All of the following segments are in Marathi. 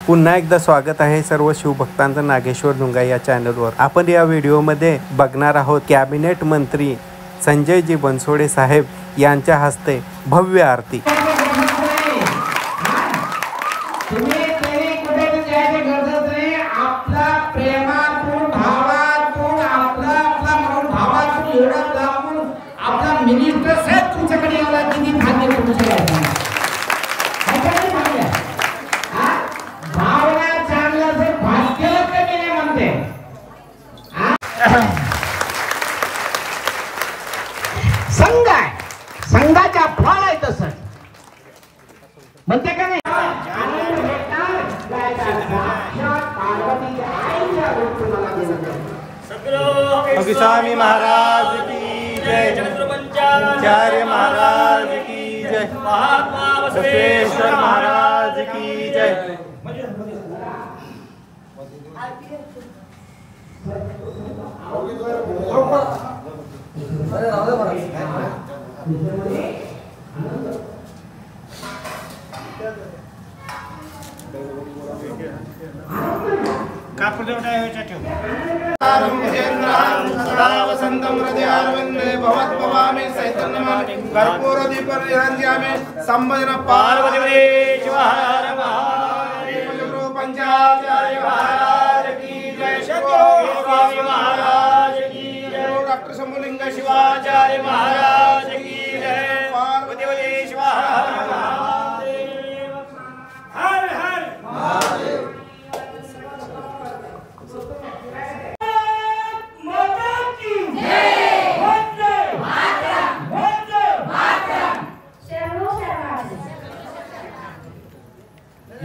पुन्हा एकदा स्वागत आहे सर्व शिवभक्तांचं नागेश्वर ढुंगा या चॅनलवर। आपण या व्हिडिओमध्ये बघणार आहोत कॅबिनेट मंत्री संजयजी बनसोडे साहेब यांच्या हस्ते भव्य आरती। मिनिस्टर साहेब तुमच्याकडे यायला किती भाग्य तुमचे आहे। भावना चांगलं जर भाग्य कमी नाही म्हणते। संघ आहे, संघाच्या फळ आहे तसं म्हणते का नाही। स्वामी महाराज की जय, आचार्य महाराज की जय, महात्मा बसवेश्वर महाराज की जय। संभजन पार्वती शिवाय पंचाचार्य महाराज की जय, स्वामी महाराज की जय, डॉक्टर शंभुलिंग शिवाचार्य महाराज की जय, पार्वती शिवाय हर हर महादेव।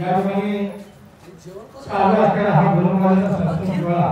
या ठिकाणी चालू असलेला हा गुरुवारचा संस्कृत सोहळा